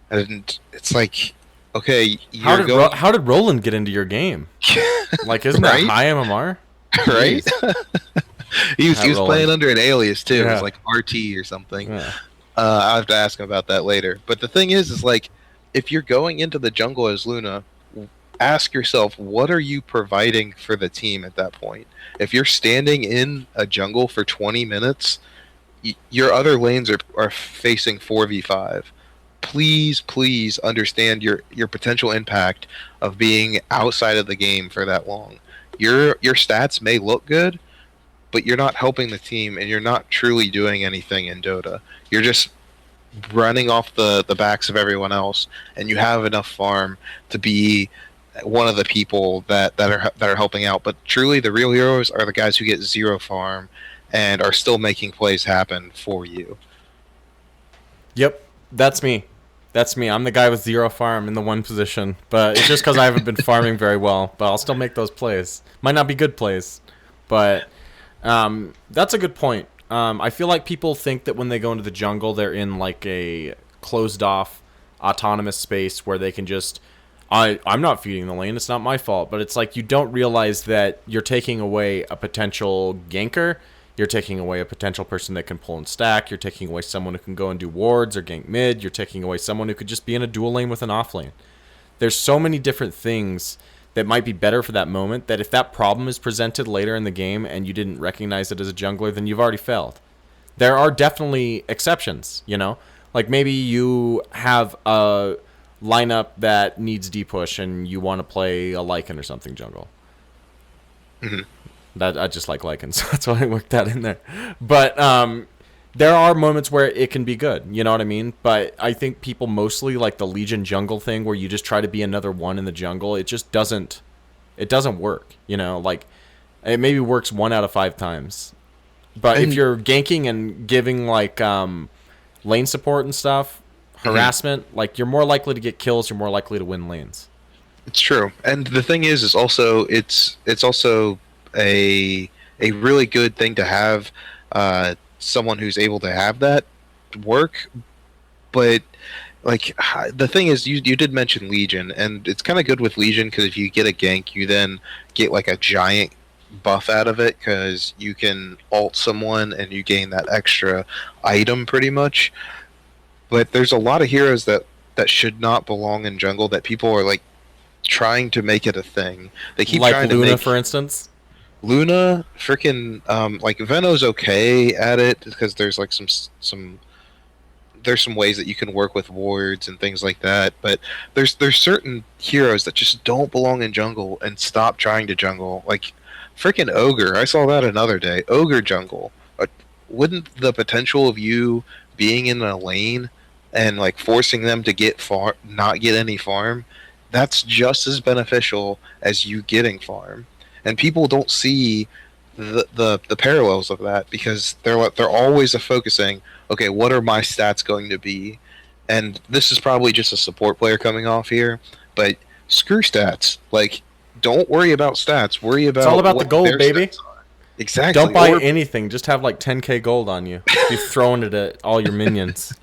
and it's like, okay, how did Roland get into your game? Like, isn't Right? that high MMR? Right? he was playing under an alias too. Yeah. It was like RT or something. Yeah. I'll have to ask him about that later. But the thing is like, if you're going into the jungle as Luna, ask yourself, what are you providing for the team at that point? If you're standing in a jungle for 20 minutes, your other lanes are facing 4v5. Please understand your potential impact of being outside of the game for that long. Your stats may look good, but you're not helping the team, and you're not truly doing anything in Dota. You're just running off the backs of everyone else, and you have enough farm to be one of the people that are helping out. But truly, the real heroes are the guys who get 0 farm and are still making plays happen for you. Yep, that's me. I'm the guy with 0 farm in the one position, but it's just because I haven't been farming very well. But I'll still make those plays. Might not be good plays, but that's a good point. I feel like people think that when they go into the jungle, they're in like a closed off, autonomous space where they can just, I'm not feeding the lane, it's not my fault. But it's like, you don't realize that you're taking away a potential ganker. You're taking away a potential person that can pull and stack. You're taking away someone who can go and do wards or gank mid. You're taking away someone who could just be in a dual lane with an off lane. There's so many different things that might be better for that moment, that if that problem is presented later in the game and you didn't recognize it as a jungler, then you've already failed. There are definitely exceptions, you know? Like, maybe you have a lineup that needs D-push and you want to play a Lycan or something jungle. Mm-hmm. That I just like Lycan, so that's why I worked that in there. But there are moments where it can be good, you know what I mean? But I think people mostly like the Legion jungle thing, where you just try to be another one in the jungle. It just doesn't work, you know? Like, it maybe works 1 out of 5 times. But if you're ganking and giving like lane support and stuff, harassment, like, you're more likely to get kills, you're more likely to win lanes. It's true. And the thing is also it's also a really good thing to have someone who's able to have that work. But like, the thing is, you did mention Legion, and it's kind of good with Legion because if you get a gank, you then get like a giant buff out of it, because you can ult someone and you gain that extra item pretty much. But there's a lot of heroes that should not belong in jungle, that people are like trying to make it a thing. They keep like trying Luna, to make for instance. Luna, freaking like Veno's okay at it because there's like some ways that you can work with wards and things like that. But there's certain heroes that just don't belong in jungle, and stop trying to jungle. Like freaking Ogre, I saw that another day. Ogre jungle. Wouldn't the potential of you being in a lane and like forcing them to not get any farm, that's just as beneficial as you getting farm. And people don't see the parallels of that, because they're always focusing, okay, what are my stats going to be? And this is probably just a support player coming off here, but screw stats. Like, don't worry about stats. Worry about, it's all about the gold, baby. Exactly. Don't buy anything. Just have like 10k gold on you. Be throwing it at all your minions.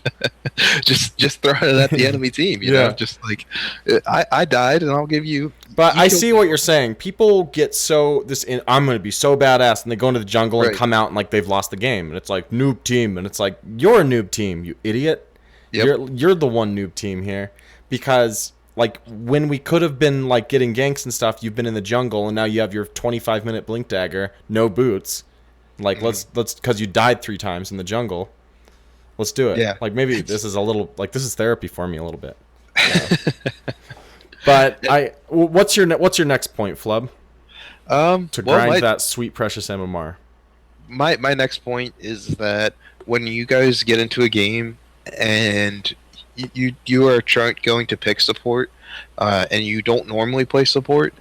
just throwing it at the enemy team. You know, just like, I died, and I'll give you. But I see what you're saying. People get I'm going to be so badass, and they go into the jungle and come out and like they've lost the game, and it's like noob team, and it's like, you're a noob team, you idiot. Yep. You're the one noob team here, because like, when we could have been like getting ganks and stuff, you've been in the jungle, and now you have your 25-minute blink dagger, no boots, Like, let's because you died 3 times in the jungle. Let's do it. Yeah. Like, maybe this is a little, like, this is therapy for me a little bit. But what's your next point, Flub? To grind that sweet, precious MMR. My next point is that when you guys get into a game and you are going to pick support, and you don't normally play support,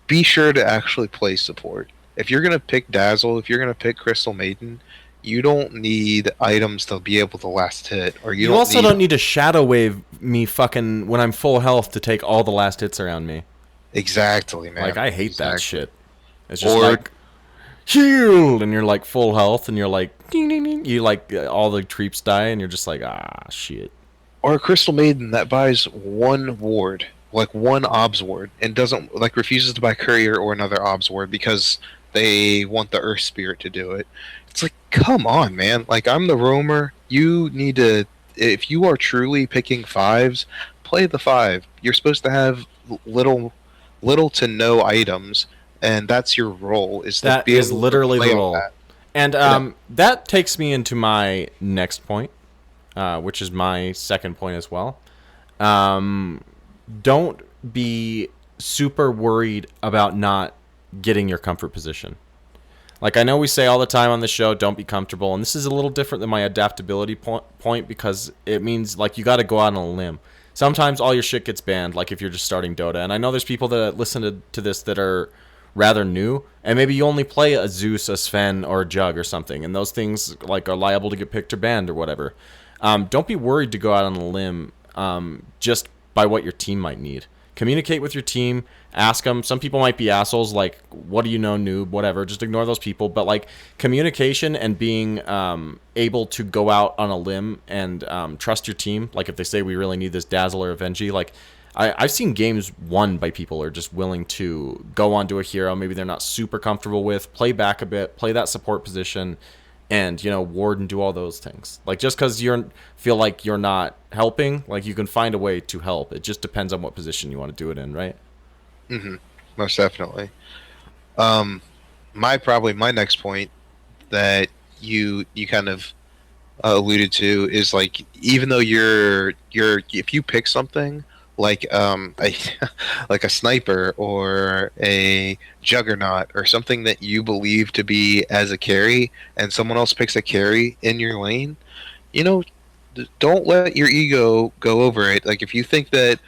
be sure to actually play support. If you're going to pick Dazzle, if you're going to pick Crystal Maiden, you don't need items to be able to last hit. Or you also don't need to Shadow Wave me fucking when I'm full health to take all the last hits around me. Exactly, man. Like, I hate that shit. It's just like, heal! And you're like full health, and you're like, ding, ding, ding. You like, all the creeps die, and you're just like, shit. Or a Crystal Maiden that buys one ward, like one obs ward, and doesn't, like, refuses to buy Courier or another obs ward because they want the Earth Spirit to do it. It's like, come on, man. Like, I'm the roamer. You need to, if you are truly picking 5s, play the 5. You're supposed to have little to no items, and that's your role. That is literally the role. And that takes me into my next point, which is my second point as well. Don't be super worried about not getting your comfort position. Like, I know we say all the time on the show, don't be comfortable. And this is a little different than my adaptability point because it means, like, you got to go out on a limb. Sometimes all your shit gets banned, like if you're just starting Dota. And I know there's people that listen to this that are rather new, and maybe you only play a Zeus, a Sven, or a Jug or something. And those things, like, are liable to get picked or banned or whatever. Don't be worried to go out on a limb just by what your team might need. Communicate with your team. Ask them. Some people might be assholes, like, what do you know, noob, whatever. Just ignore those people. But, like, communication and being able to go out on a limb and trust your team. Like, if they say we really need this Dazzle or Avengi, like, I've seen games won by people who are just willing to go onto a hero maybe they're not super comfortable with, play back a bit, play that support position, and, you know, ward and do all those things. Like, just because you feel like you're not helping, like, you can find a way to help. It just depends on what position you want to do it in, right? Mm-hmm. Most definitely. My next point that you kind of alluded to is, like, even though if you pick something like like a sniper or a juggernaut or something that you believe to be as a carry, and someone else picks a carry in your lane, you know, don't let your ego go over it. Like, if you think that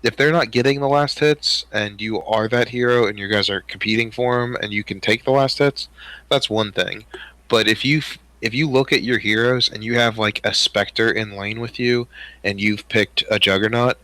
if they're not getting the last hits and you are that hero and you guys are competing for them and you can take the last hits, that's one thing. But if you look at your heroes and you have, like, a Spectre in lane with you and you've picked a Juggernaut,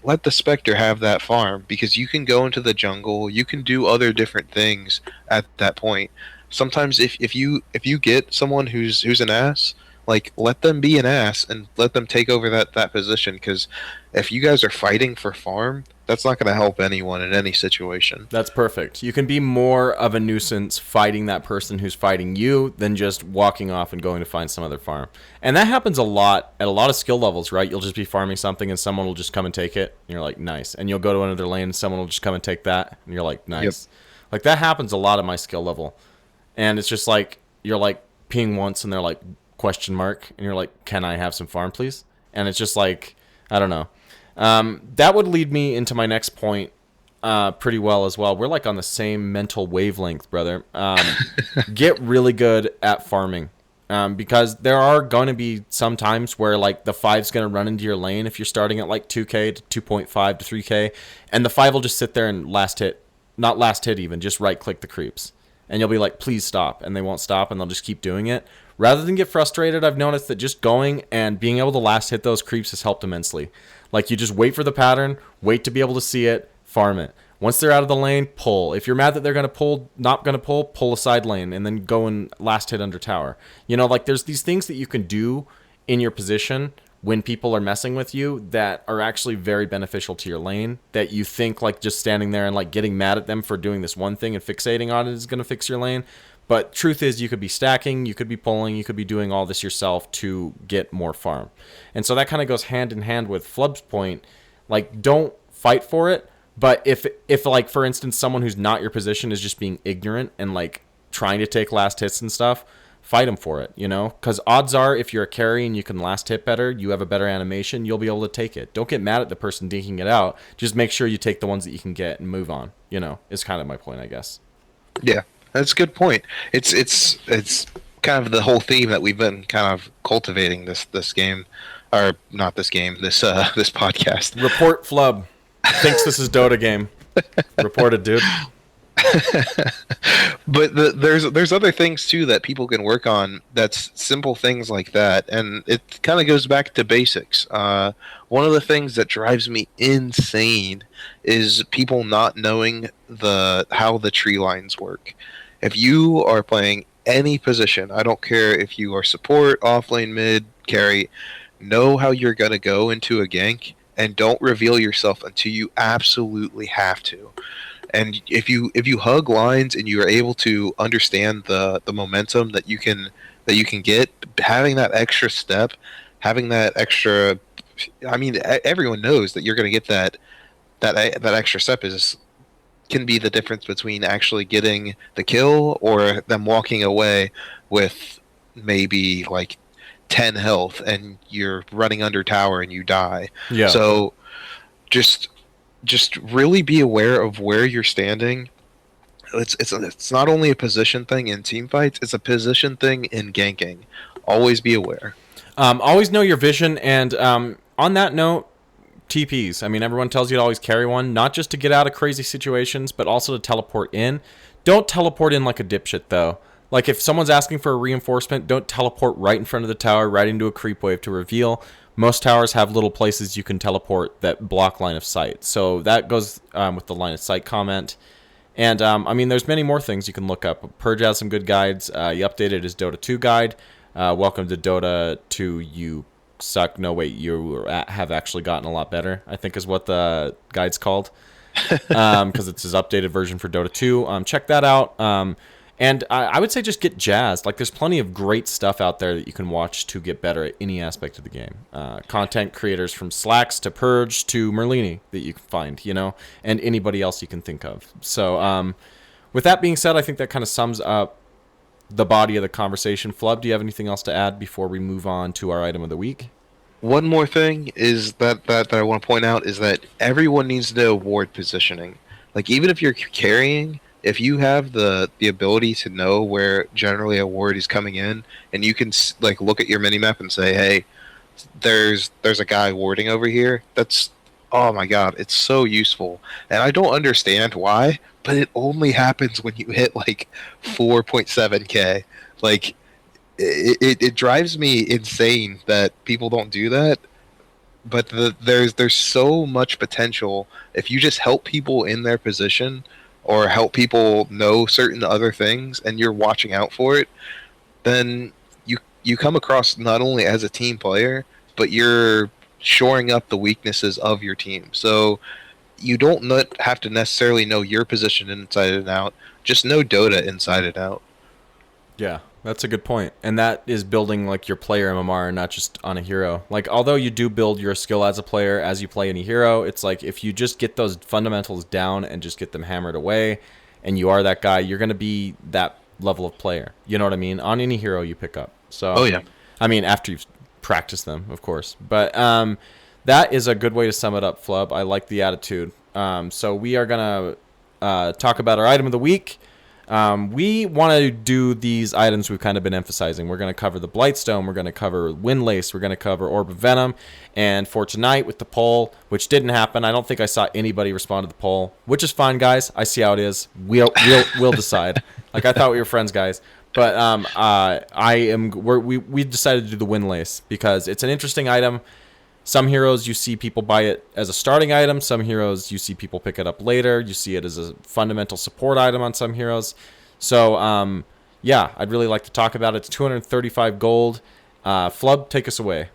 let the Spectre have that farm, because you can go into the jungle, you can do other different things at that point. Sometimes if you get someone who's an ass, like, let them be an ass and let them take over that position, because if you guys are fighting for farm, that's not going to help anyone in any situation. That's perfect. You can be more of a nuisance fighting that person who's fighting you than just walking off and going to find some other farm. And that happens a lot at a lot of skill levels, right? You'll just be farming something and someone will just come and take it, and you're like, nice. And you'll go to another lane and someone will just come and take that, and you're like, nice. Yep. Like, that happens a lot at my skill level. And it's just like, you're like, ping once and they're like, question mark, and you're like, can I have some farm, please? And it's just like, I don't know. That would lead me into my next point pretty well as well. We're like on the same mental wavelength, brother. Get really good at farming, because there are going to be some times where, like, the 5's going to run into your lane if you're starting at like 2k to 2.5 to 3k, and the 5 will just sit there and not last hit even, just right click the creeps. And you'll be like, please stop. And they won't stop, and they'll just keep doing it. Rather than get frustrated, I've noticed that just going and being able to last hit those creeps has helped immensely. Like, you just wait for the pattern, wait to be able to see it, farm it. Once they're out of the lane, pull. If you're mad that they're going to pull, not going to pull a side lane, and then go and last hit under tower. You know, like, there's these things that you can do in your position when people are messing with you that are actually very beneficial to your lane, that you think, like, just standing there and, like, getting mad at them for doing this one thing and fixating on it is going to fix your lane. But truth is, you could be stacking, you could be pulling, you could be doing all this yourself to get more farm. And so that kind of goes hand in hand with Flub's point. Like, don't fight for it, but if like, for instance, someone who's not your position is just being ignorant and, like, trying to take last hits and stuff, fight them for it, you know? Because odds are, if you're a carry and you can last hit better, you have a better animation, you'll be able to take it. Don't get mad at the person dinking it out. Just make sure you take the ones that you can get and move on, you know, is kind of my point, I guess. Yeah, that's a good point. It's kind of the whole theme that we've been kind of cultivating this game, or not this game, this podcast. Report Flub thinks this is Dota game. Reported, dude. But there's other things too that people can work on. That's simple things like that, and it kind of goes back to basics. One of the things that drives me insane is people not knowing how the tree lines work. If you are playing any position, I don't care if you are support, offlane, mid, carry, know how you're gonna go into a gank, and don't reveal yourself until you absolutely have to. And if you hug lines and you are able to understand the momentum that you can get, having that extra step, having that extra, I mean, everyone knows that you're going to get that extra step can be the difference between actually getting the kill or them walking away with maybe like 10 health and you're running under tower and you die. Yeah. So just really be aware of where you're standing. It's not only a position thing in team fights, it's a position thing in ganking. Always be aware. Always know your vision, and on that note, TPs. I mean, everyone tells you to always carry one, not just to get out of crazy situations, but also to teleport in. Don't teleport in like a dipshit, though. Like, if someone's asking for a reinforcement, don't teleport right in front of the tower, right into a creep wave to reveal. Most towers have little places you can teleport that block line of sight. So that goes with the line of sight comment. And, I mean, there's many more things you can look up. Purge has some good guides. He updated his Dota 2 guide. Welcome to Dota 2, you suck. No, wait, you have actually gotten a lot better, I think is what the guide's called. Because it's his updated version for Dota 2. Check that out. And I would say just get jazzed. Like, there's plenty of great stuff out there that you can watch to get better at any aspect of the game. Content creators from Slacks to Purge to Merlini that you can find, you know, and anybody else you can think of. So with that being said, I think that kind of sums up the body of the conversation. Flub, do you have anything else to add before we move on to our item of the week? One more thing is that I want to point out is that everyone needs to know ward positioning. Like, even if you're carrying, if you have the ability to know where generally a ward is coming in, and you can like look at your minimap and say, hey, there's a guy warding over here, that's, oh my god, it's so useful. And I don't understand why, but it only happens when you hit like 4.7k. Like, it drives me insane that people don't do that. But there's so much potential if you just help people in their position or help people know certain other things and you're watching out for it, then you come across not only as a team player, but you're shoring up the weaknesses of your team. So you don't have to necessarily know your position inside and out. Just know Dota inside and out. Yeah, that's a good point. And that is building like your player MMR, not just on a hero. Like, although you do build your skill as a player as you play any hero, it's like if you just get those fundamentals down and just get them hammered away, and you are that guy, you're going to be that level of player. You know what I mean? On any hero you pick up. So, oh yeah. I mean, after you've practiced them, of course. But that is a good way to sum it up, Flub. I like the attitude. So we are going to talk about our item of the week. We want to do these items we've kind of been emphasizing. We're going to cover the Blightstone, we're going to cover Windlace, we're going to cover Orb of Venom, and for tonight with the poll, which didn't happen, I don't think I saw anybody respond to the poll, which is fine, guys. I see how it is. We'll decide. Like, I thought we were friends, guys. But we decided to do the Windlace because it's an interesting item. Some heroes, you see people buy it as a starting item. Some heroes, you see people pick it up later. You see it as a fundamental support item on some heroes. So, yeah, I'd really like to talk about it. It's 235 gold. Flub, take us away.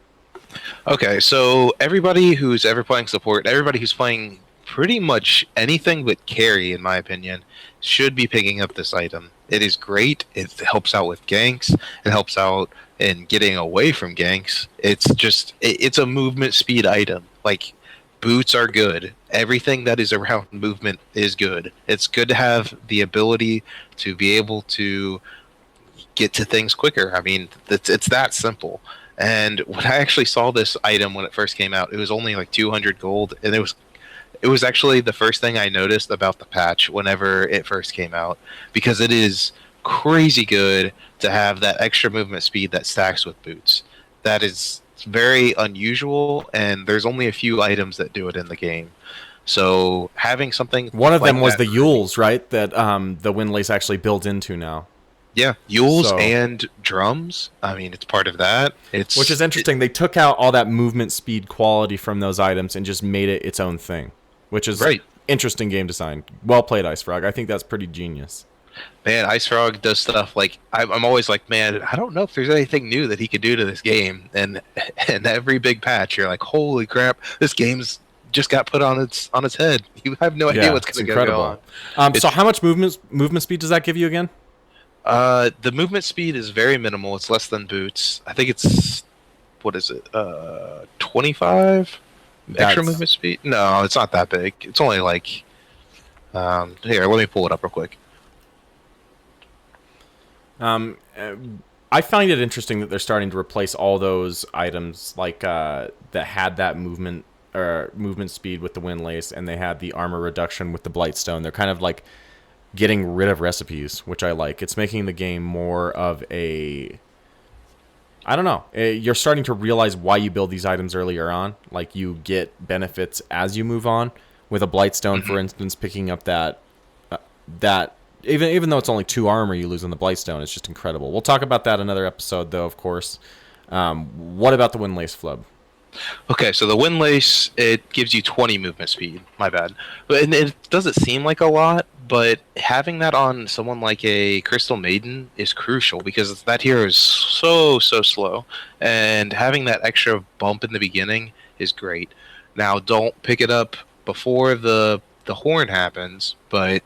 Okay, so everybody who's ever playing support, everybody who's playing pretty much anything but carry, in my opinion, should be picking up this item. It is great. It helps out with ganks. It helps out in getting away from ganks. It's just, it's a movement speed item. Like, boots are good. Everything that is around movement is good. It's good to have the ability to be able to get to things quicker. I mean, it's that simple. And when I actually saw this item when it first came out, it was only like 200 gold, and it was actually the first thing I noticed about the patch whenever it first came out, because it is crazy good to have that extra movement speed that stacks with boots. That is very unusual, and there's only a few items that do it in the game. So having something One of like them was that the Yules, right? That the Windlace actually builds into now. yeah, Yules So- and drums. I mean, it's part of that. Which is interesting. They took out all that movement speed quality from those items and just made it its own thing, which is Right. interesting game design. Well played, Ice Frog. I think that's pretty genius. Man, Ice Frog does stuff like I'm always like, man, I don't know if there's anything new that he could do to this game. And every big patch, you're like, holy crap, this game's just got put on its head. You have no idea what's it's going to go incredible. on. So how much movement speed does that give you again? The movement speed is very minimal. It's less than boots. I think it's what is it? 25 extra That's- movement speed? No, it's not that big. It's only like here, let me pull it up real quick. I find it interesting that they're starting to replace all those items like that had that movement speed with the Windlace, and they had the armor reduction with the Blightstone. They're kind of like getting rid of recipes, which I like. It's making the game more of a, I don't know. You're starting to realize why you build these items earlier on. Like, you get benefits as you move on. With a Blightstone, for instance, picking up that even though it's only 2 armor you lose on the Blightstone, it's just incredible. We'll talk about that another episode, though, of course. What about the Windlace Flub? Okay, so the Windlace, it gives you 20 movement speed. My bad. But and it doesn't seem like a lot, but having that on someone like a Crystal Maiden is crucial, because that hero is so slow, and having that extra bump in the beginning is great. Now, don't pick it up before the horn happens, but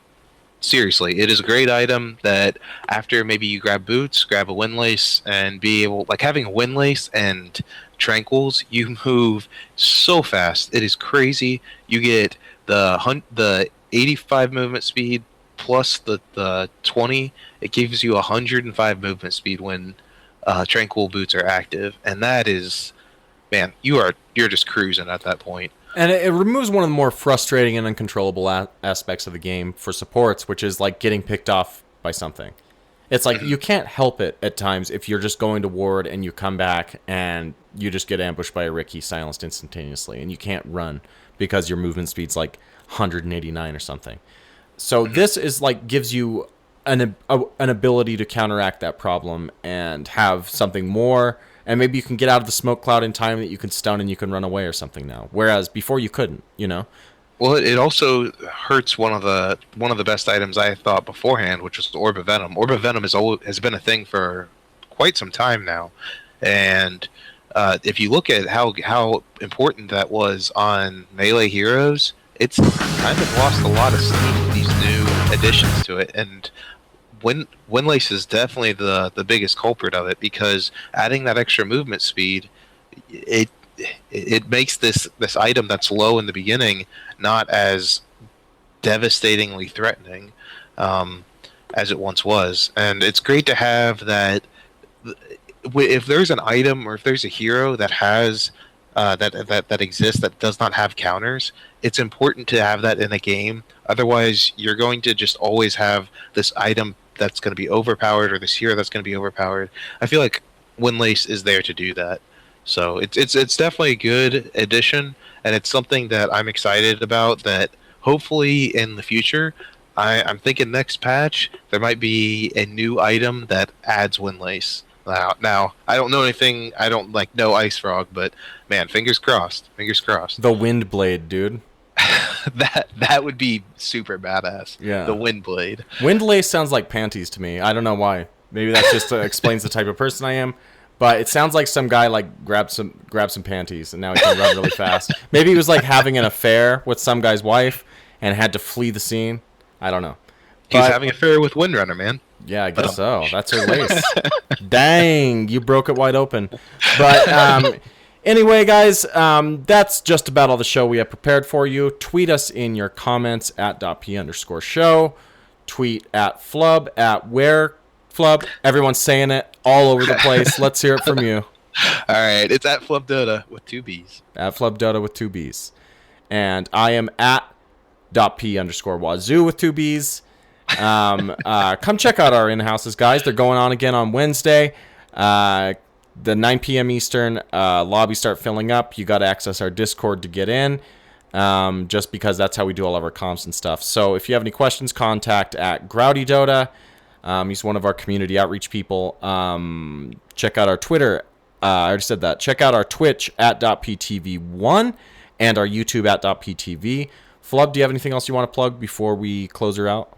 seriously, it is a great item that after maybe you grab boots, grab a Windlace, and be able, like, having a Windlace and Tranquils, you move so fast. It is crazy. You get the 85 movement speed plus the 20. It gives you 105 movement speed when Tranquil boots are active, and that is, man, you're just cruising at that point. And it removes one of the more frustrating and uncontrollable aspects of the game for supports, which is like getting picked off by something. It's like you can't help it at times if you're just going to ward and you come back and you just get ambushed by a Ricky silenced instantaneously, and you can't run because your movement speed's like 189 or something. So this is like gives you an ability to counteract that problem and have something more. And maybe you can get out of the smoke cloud in time that you can stun and you can run away or something now. Whereas before you couldn't, you know? Well, it also hurts one of the best items I thought beforehand, which was the Orb of Venom. Orb of Venom has been a thing for quite some time now, and if you look at how important that was on melee heroes, it's kind of lost a lot of steam with these new additions to it. And Windlace is definitely the biggest culprit of it, because adding that extra movement speed, it makes this item that's low in the beginning not as devastatingly threatening as it once was. And it's great to have that. If there's an item or if there's a hero that has that exists that does not have counters, it's important to have that in a game. Otherwise, you're going to just always have this item that's going to be overpowered, or this hero that's going to be overpowered. I feel like Windlace is there to do that. So it's definitely a good addition, and it's something that I'm excited about, that hopefully in the future, I'm thinking next patch, there might be a new item that adds Windlace. Now, I don't know anything, I don't know Ice Frog, but man, fingers crossed. The Wind Blade, dude. that would be super badass. Yeah. The Wind Blade. Windlace sounds like panties to me. I don't know why. Maybe that just explains the type of person I am. But it sounds like some guy grabbed some panties and now he can run really fast. Maybe he was having an affair with some guy's wife and had to flee the scene. I don't know. He was having an affair with Windrunner, man. Yeah, I guess so. That's her lace. Dang, you broke it wide open. But Anyway, guys, that's just about all the show we have prepared for you. Tweet us in your comments at .p_show. Tweet at Flub, at where Flub. Everyone's saying it all over the place. Let's hear it from you. All right, it's at Flub Dota with 2 B's. At Flub Dota with 2 B's. And I am at .p_wazoo with 2 B's. Come check out our in-houses, guys. They're going on again on Wednesday. The 9 p.m. Eastern lobbies start filling up. You got to access our Discord to get in. Just because that's how we do all of our comms and stuff. So if you have any questions, contact at Grouty Dota. He's one of our community outreach people. Check out our Twitter. I already said that. Check out our Twitch at .ptv1 and our YouTube at .ptv. Flub, do you have anything else you want to plug before we close her out?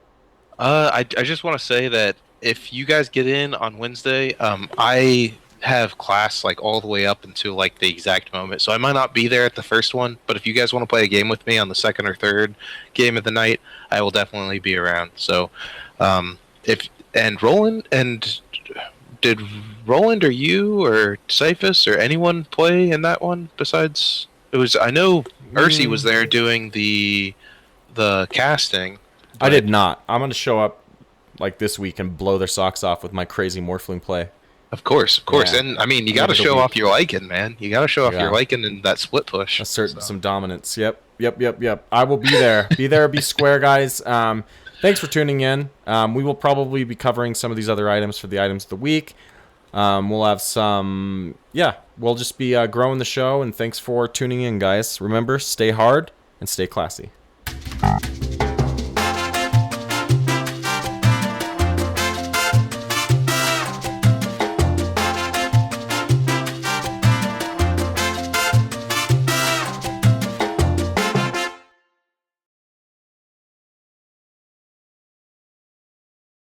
I just want to say that if you guys get in on Wednesday, I have class like all the way up until like the exact moment, so I might not be there at the first one, but if you guys want to play a game with me on the second or third game of the night, I will definitely be around. So did Roland or you or Cyphus or anyone play in that one besides I know Ursi was there doing the casting. I did not. I'm going to show up like this week and blow their socks off with my crazy Morphling play. Of course. Yeah. And I mean, you got to show off your Lycan, man. You got to show off your Lycan in that split push. Assert some dominance. Yep. I will be there. Be square, guys. Thanks for tuning in. We will probably be covering some of these other items for the items of the week. We'll have some. Yeah, we'll just be growing the show. And thanks for tuning in, guys. Remember, stay hard and stay classy.